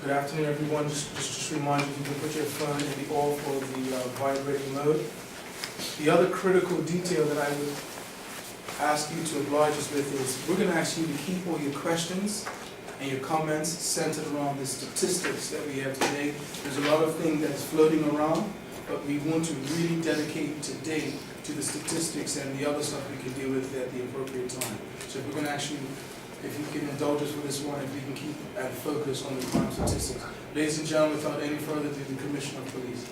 Good afternoon, everyone. Just a reminder, you can put your phone in the off or the vibrating mode. The other critical detail that I would ask you to oblige us with is we're going to ask you to keep all your questions and your comments centered around the statistics that we have today. There's a lot of things that is floating around, but we want to really dedicate today to the statistics, and the other stuff we can deal with at the appropriate time. So we're going to actually, if you can indulge us with this one, if we can keep at focus on the crime statistics. Ladies and gentlemen, without any further ado, the Commissioner of Police.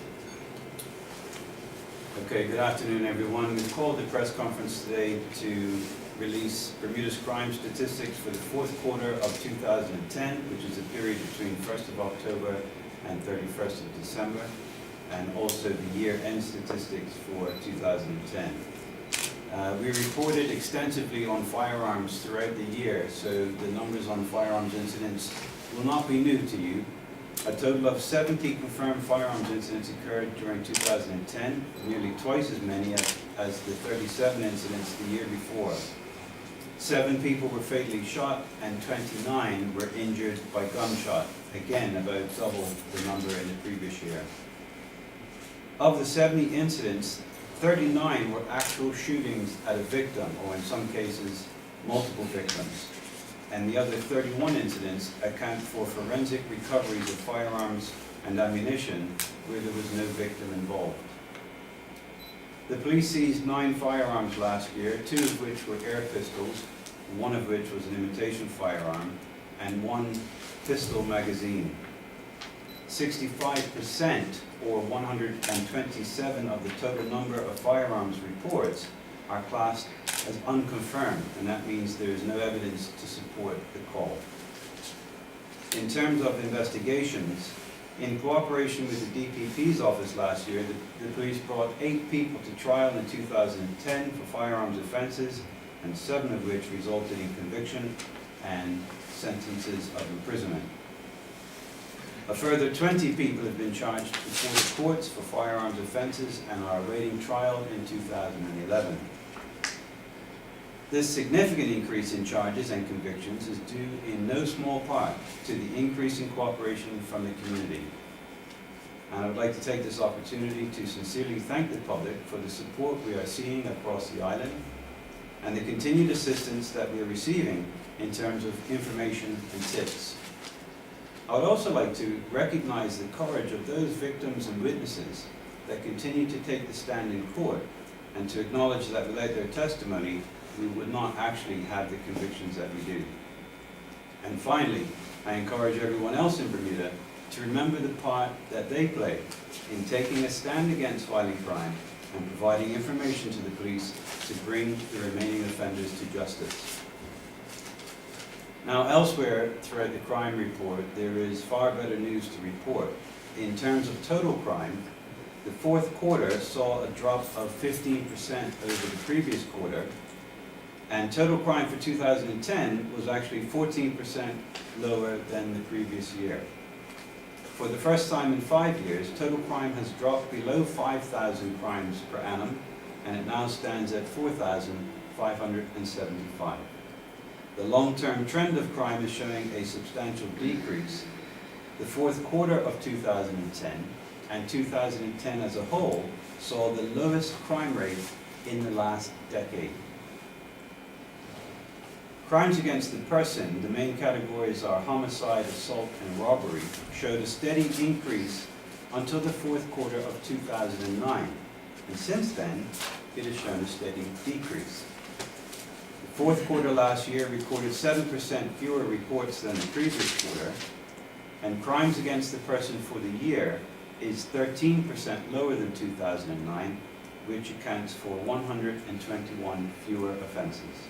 Okay, good afternoon, everyone. We've called the press conference today to release Bermuda's crime statistics for the fourth quarter of 2010, which is a period between 1st of October and 31st of December, and also the year-end statistics for 2010. We reported extensively on firearms throughout the year, so the numbers on firearms incidents will not be new to you. A total of 70 confirmed firearms incidents occurred during 2010, nearly twice as many as the 37 incidents the year before. 7 people were fatally shot and 29 were injured by gunshot, again about double the number in the previous year. Of the 70 incidents, 39 were actual shootings at a victim, or in some cases, multiple victims. And the other 31 incidents account for forensic recoveries of firearms and ammunition where there was no victim involved. The police seized 9 firearms last year, 2 of which were air pistols, 1 of which was an imitation firearm, and 1 pistol magazine. 65%, or 127 of the total number of firearms reports, are classed as unconfirmed, and that means there is no evidence to support the call. In terms of investigations, in cooperation with the DPP's office last year, the police brought 8 people to trial in 2010 for firearms offenses, and 7 of which resulted in conviction and sentences of imprisonment. A further 20 people have been charged before the courts for firearms offenses and are awaiting trial in 2011. This significant increase in charges and convictions is due in no small part to the increase in cooperation from the community. And I would like to take this opportunity to sincerely thank the public for the support we are seeing across the island and the continued assistance that we are receiving in terms of information and tips. I would also like to recognize the courage of those victims and witnesses that continue to take the stand in court, and to acknowledge that without their testimony, we would not actually have the convictions that we do. And finally, I encourage everyone else in Bermuda to remember the part that they play in taking a stand against violent crime and providing information to the police to bring the remaining offenders to justice. Now, elsewhere throughout the crime report, there is far better news to report. In terms of total crime, the fourth quarter saw a drop of 15% over the previous quarter, and total crime for 2010 was actually 14% lower than the previous year. For the first time in 5 years, total crime has dropped below 5,000 crimes per annum, and it now stands at 4,575. The long-term trend of crime is showing a substantial decrease. The fourth quarter of 2010 and 2010 as a whole saw the lowest crime rate in the last decade. Crimes against the person, the main categories are homicide, assault, and robbery, showed a steady increase until the fourth quarter of 2009. And since then, it has shown a steady decrease. The fourth quarter last year recorded 7% fewer reports than the previous quarter, and crimes against the person for the year is 13% lower than 2009, which accounts for 121 fewer offenses.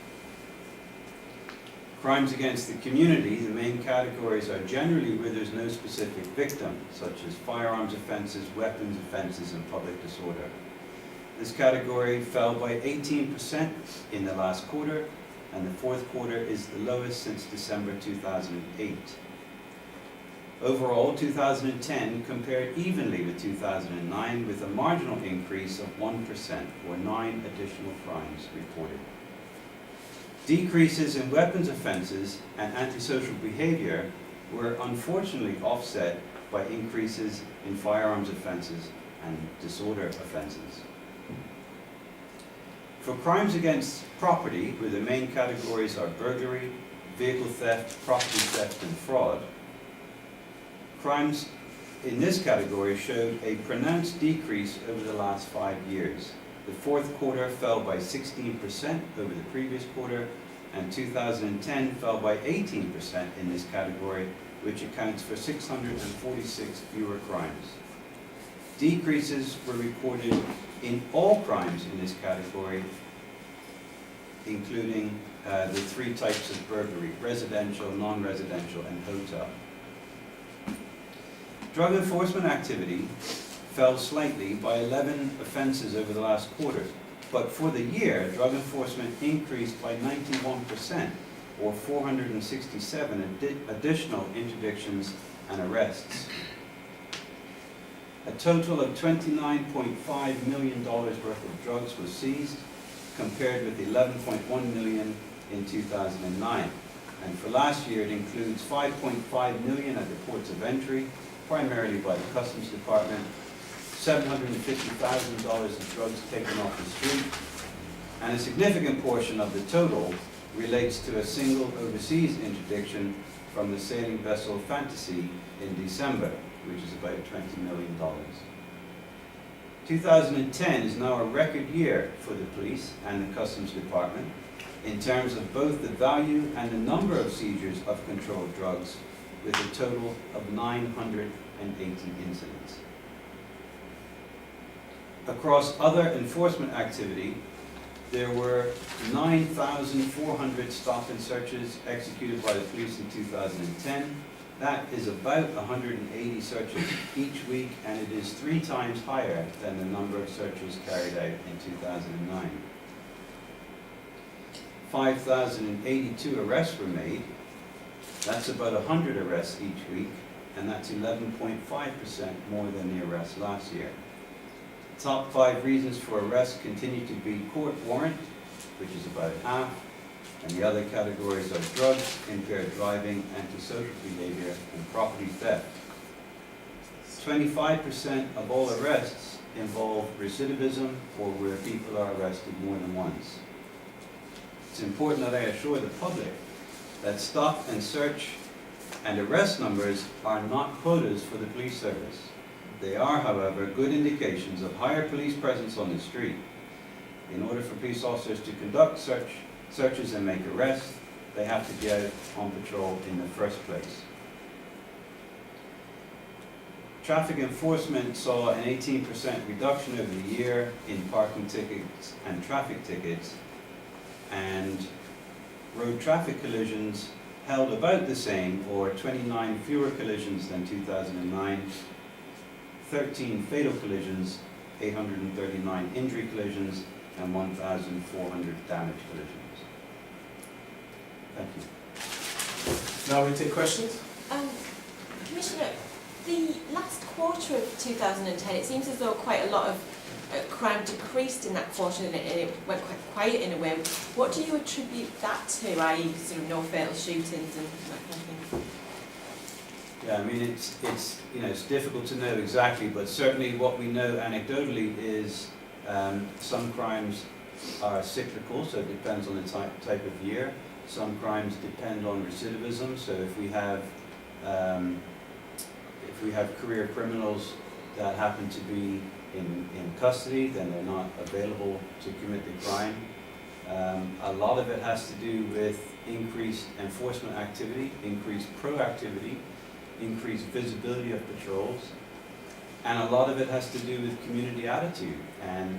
Crimes against the community, the main categories are generally where there's no specific victim, such as firearms offenses, weapons offenses, and public disorder. This category fell by 18% in the last quarter, and the fourth quarter is the lowest since December 2008. Overall, 2010 compared evenly with 2009, with a marginal increase of 1%, or 9 additional crimes reported. Decreases in weapons offenses and antisocial behavior were unfortunately offset by increases in firearms offenses and disorder offenses. For crimes against property, where the main categories are burglary, vehicle theft, property theft, and fraud, crimes in this category showed a pronounced decrease over the last 5 years. The fourth quarter fell by 16% over the previous quarter, and 2010 fell by 18% in this category, which accounts for 646 fewer crimes. Decreases were recorded in all crimes in this category, including the 3 types of burglary: residential, non-residential, and hotel. Drug enforcement activity fell slightly by 11 offenses over the last quarter, but for the year, drug enforcement increased by 91%, or 467 additional interdictions and arrests. A total of $29.5 million worth of drugs was seized, compared with $11.1 million in 2009. And for last year, it includes $5.5 million at the ports of entry, primarily by the Customs Department, $750,000 of drugs taken off the street, and a significant portion of the total relates to a single overseas interdiction from the sailing vessel Fantasy in December, which is about $20 million. 2010 is now a record year for the police and the Customs Department in terms of both the value and the number of seizures of controlled drugs, with a total of 980 incidents. Across other enforcement activity, there were 9,400 stop and searches executed by the police in 2010. That is about 180 searches each week, and it is 3 times higher than the number of searches carried out in 2009. 5,082 arrests were made. That's about 100 arrests each week, and that's 11.5% more than the arrests last year. Top 5 reasons for arrest continue to be court warrant, which is about half, and the other categories are drugs, impaired driving, antisocial behavior, and property theft. 25% of all arrests involve recidivism, or where people are arrested more than once. It's important that I assure the public that stop and search and arrest numbers are not quotas for the police service. They are, however, good indications of higher police presence on the street. In order for police officers to conduct searches and make arrests, they have to be out on patrol in the first place. Traffic enforcement saw an 18% reduction over the year in parking tickets and traffic tickets, and road traffic collisions held about the same, or 29 fewer collisions than 2009, 13 fatal collisions, 839 injury collisions, and 1,400 damage collisions. Thank you. Now we take questions. Commissioner, the last quarter of 2010, it seems as though quite a lot of crime decreased in that quarter, and it went quite quiet in a way. What do you attribute that to, i.e. sort of no fatal shootings and that kind of thing? Yeah, I mean, it's difficult to know exactly, but certainly what we know anecdotally is some crimes are cyclical, so it depends on the type of year. Some crimes depend on recidivism, so if we have career criminals that happen to be in custody, then they're not available to commit the crime. A lot of it has to do with increased enforcement activity, increased proactivity, increased visibility of patrols, and a lot of it has to do with community attitude, and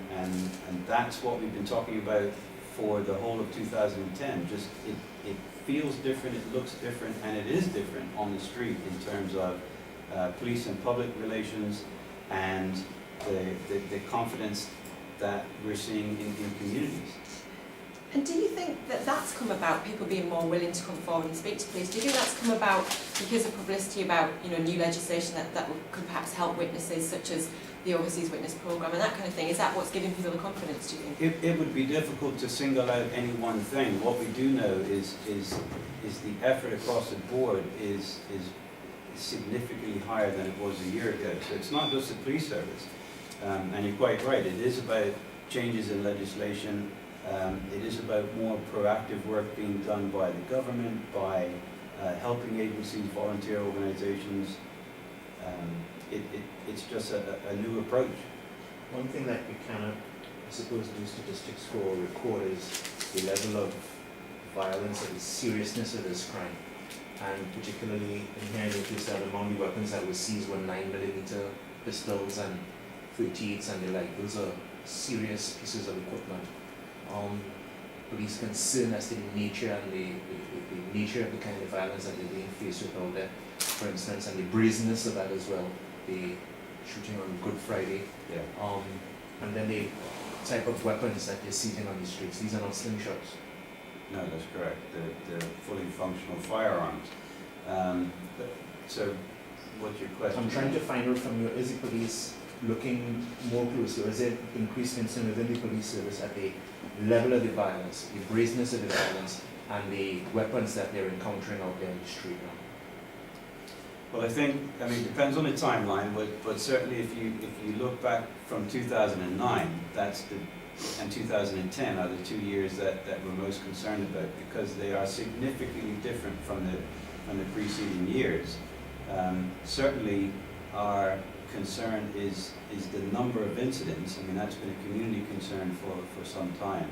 that's what we've been talking about for the whole of 2010. Just it feels different, it looks different, and it is different on the street in terms of police and public relations, and the confidence that we're seeing in communities. And do you think that that's come about, people being more willing to come forward and speak to police? Do you think that's come about because of publicity about, you know, new legislation that could perhaps help witnesses, such as the Overseas Witness Programme and that kind of thing? Is that what's giving people the confidence, do you think? It would be difficult to single out any one thing. What we do know is the effort across the board is significantly higher than it was a year ago. So it's not just the police service. And you're quite right, it is about changes in legislation. It is about more proactive work being done by the government, by helping agencies, volunteer organizations. It's just a new approach. One thing that we cannot, I suppose, do statistics for or record is the level of violence or the seriousness of this crime. And particularly in here, I noticed that among the weapons that were seized were 9mm pistols and 38s and the like. Those are serious pieces of equipment. Police concern as to the nature and the nature of the kind of violence that they're being faced with out there, for instance, and the brazenness of that as well. The shooting on Good Friday, Yeah. and then the type of weapons that they're seizing on the streets. These are not slingshots. No, that's correct. They're fully functional firearms. So, what's your question? I'm trying to find out from you, is the police looking more closely, or is there increased concern within the police service at the level of the violence, the brazenness of the violence, and the weapons that they're encountering out there in the street now? Well, I mean, it depends on the timeline, but certainly if you look back from 2009, and 2010 are the 2 years that we're most concerned about, because they are significantly different from the preceding years. Certainly, our concern is the number of incidents. I mean, that's been a community concern for some time.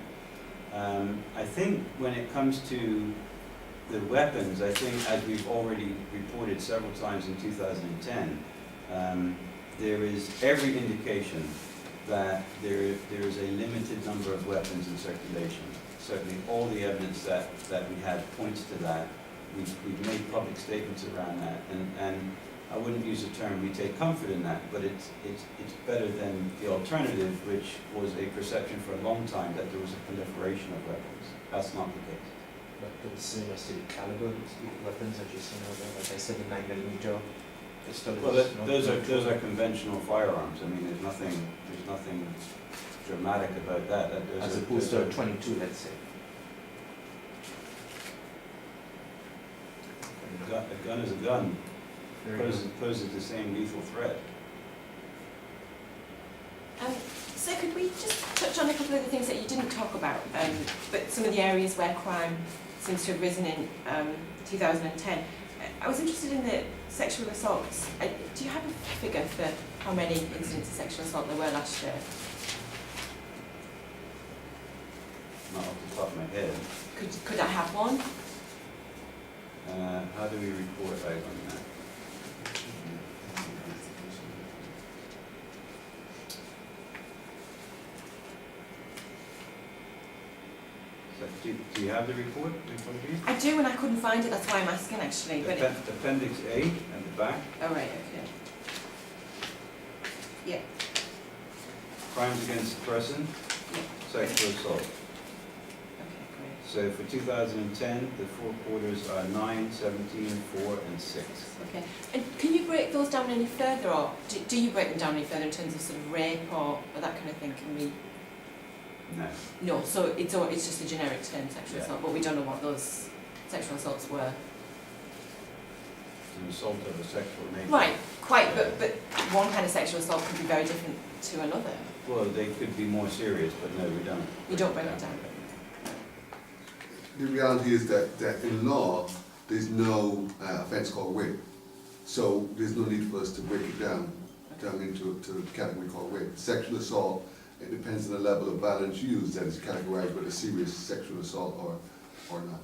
I think when it comes to the weapons, I think, as we've already reported several times in 2010, there is every indication that there is a limited number of weapons in circulation. Certainly all the evidence that we have points to that. We've made public statements around that, and I wouldn't use the term we take comfort in that, but it's better than the alternative, which was a perception for a long time that there was a proliferation of weapons. That's not the case. But the same as to the caliber of the weapons that you're seeing out there, like I said, the 9mm pistol. Well, those are conventional firearms. I mean, there's nothing dramatic about that. As opposed to a 22, let's say. A gun is a gun. Poses the same lethal threat. So could we just touch on a couple of the things that you didn't talk about, but some of the areas where crime seems to have risen in 2010. I was interested in the sexual assaults. Do you have a figure for how many incidents of sexual assault there were last year? Not off the top of my head. Could I have one? How do we report out on that? Do you have the report in front of you? I do, and I couldn't find it. That's why I'm asking, actually. But Appendix A at the back. oh, right, okay. Yeah. Crimes against the person, Yeah. sexual assault. Okay, great. So for 2010, the 4 quarters are 9, 17, 4, and 6. Okay. And can you break those down any further, or do you break them down any further in terms of sort of rape or that kind of thing? Can we? No. No. So it's just a generic term, sexual assault, but we don't know what those sexual assaults were. An assault of a sexual nature. Right. Quite. But one kind of sexual assault could be very different to another. Well, they could be more serious, but no, we don't. You don't break it down. The reality is that in law, there's no offence called rape. So there's no need for us to break it down into a category called rape. Sexual assault, it depends on the level of violence used that is categorized with a serious sexual assault or not.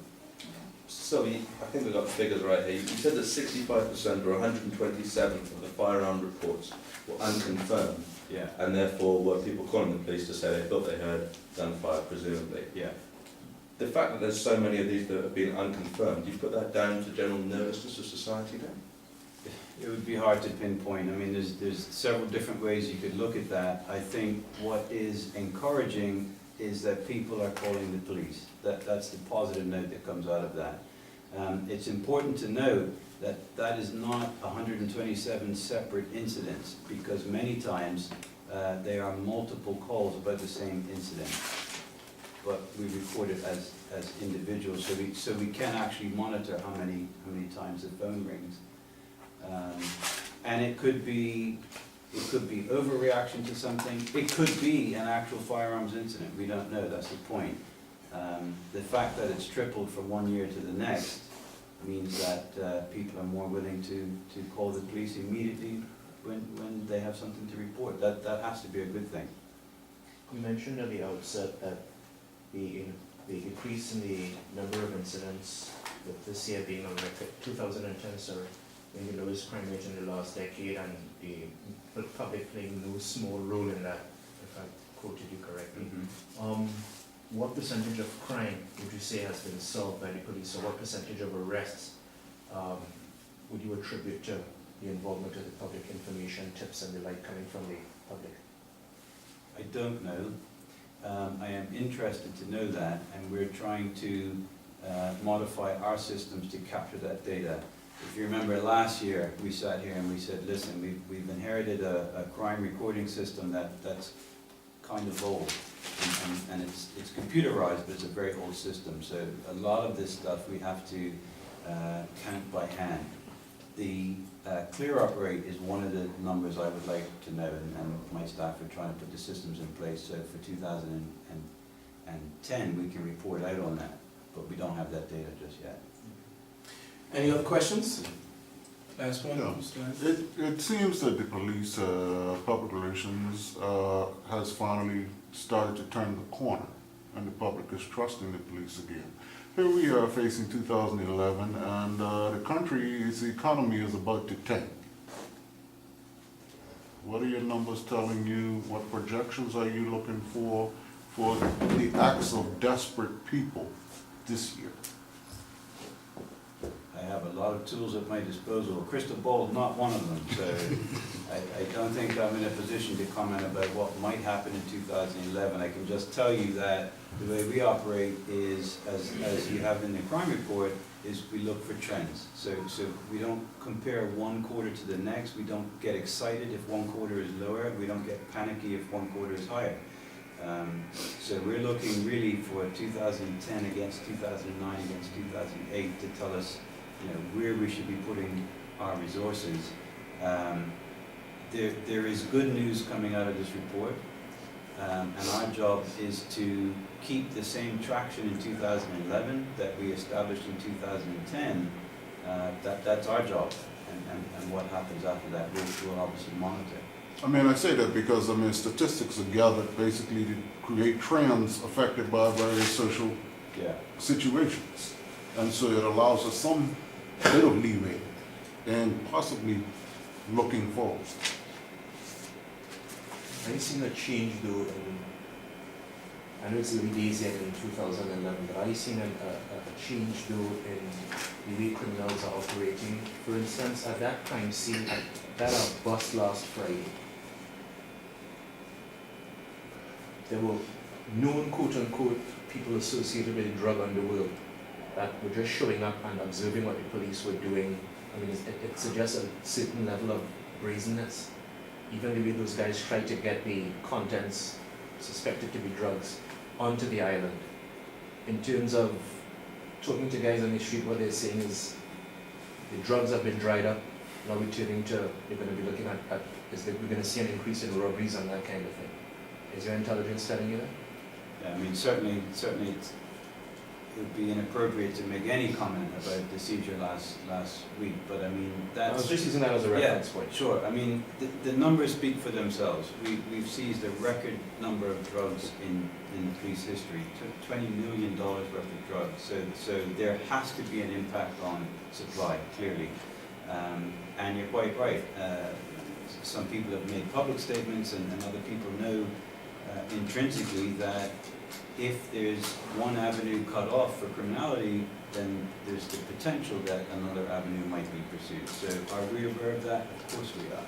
So I think we've got the figures right here. You said that 65% or 127 of the firearm reports were unconfirmed, Yeah. and therefore were people calling the police to say they thought they heard gunfire, presumably. Yeah. The fact that there's so many of these that have been unconfirmed, do you put that down to general nervousness of society then? It would be hard to pinpoint. I mean, there's several different ways you could look at that. I think what is encouraging is that people are calling the police. That's the positive note that comes out of that. It's important to note that that is not 127 separate incidents, because many times there are multiple calls about the same incident. But we record it as individuals, so we can actually monitor how many times the phone rings. And it could be overreaction to something. It could be an actual firearms incident. We don't know. That's the point. The fact that it's tripled from one year to the next means that people are more willing to call the police immediately when they have something to report. That has to be a good thing. You mentioned at the outset that the decrease in the number of incidents, with this year being on record, 2010, sorry, in the lowest crime rate in the last decade, and the public playing no small role in that, if I quoted you correctly. What percentage of crime would you say has been solved by the police, or what percentage of arrests would you attribute to the involvement of the public, information, tips and the like coming from the public? I don't know. I am interested to know that, and we're trying to modify our systems to capture that data. If you remember last year, we sat here and we said, listen, we've inherited a crime recording system that's kind of old, and it's computerized, but it's a very old system. So a lot of this stuff we have to count by hand. The clear-up rate is one of the numbers I would like to know, and my staff are trying to put the systems in place. So for 2010, we can report out on that, but we don't have that data just yet. Any other questions? Last one, Yeah. Mr. Lance? It seems that the police, public relations, has finally started to turn the corner, and the public is trusting the police again. Here we are facing 2011, and the country's economy is about to tank. What are your numbers telling you? What projections are you looking for the acts of desperate people this year? I have a lot of tools at my disposal. Crystal ball is not one of them, so I don't think I'm in a position to comment about what might happen in 2011. I can just tell you that the way we operate is, as you have in the crime report, is we look for trends. So we don't compare one quarter to the next. We don't get excited if one quarter is lower. We don't get panicky if one quarter is higher. So we're looking really for 2010 against 2009 against 2008 to tell us, where we should be putting our resources. There is good news coming out of this report, and our job is to keep the same traction in 2011 that we established in 2010. That's our job, and what happens after that, we'll obviously monitor. I mean, I say that because, statistics are gathered basically to create trends affected by various social situations. And so it allows us some bit of leeway and possibly looking forward. I've seen a change though I know it's early days yet in 2011, but I've seen a change though in the way criminals are operating. For instance, at that crime scene, that bus last Friday, there were known quote-unquote people associated with the drug underworld that were just showing up and observing what the police were doing. I mean, it suggests a certain level of brazenness. Even the way those guys tried to get the contents suspected to be drugs onto the island. In terms of talking to guys on the street, what they're saying is the drugs have been dried up. Now we're turning to, they're going to be looking at we're going to see an increase in robberies and that kind of thing. Is your intelligence telling you that? Yeah, I mean, certainly it would be inappropriate to make any comment about the seizure last week, but I mean, that's... I was just using that as a reference point. Sure. I mean, the numbers speak for themselves. We've seized a record number of drugs in police history, $20 million worth of drugs. So there has to be an impact on supply, clearly. And you're quite right. Some people have made public statements, and other people know intrinsically that if there's one avenue cut off for criminality, then there's the potential that another avenue might be pursued. So are we aware of that? Of course we are.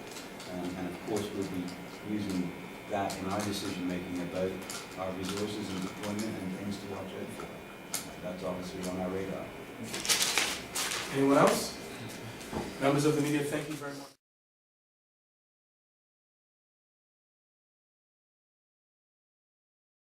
And of course we'll be using that in our decision-making about our resources and deployment and things to watch out for. That's obviously on our radar. Anyone else? Members of the media, thank you very much.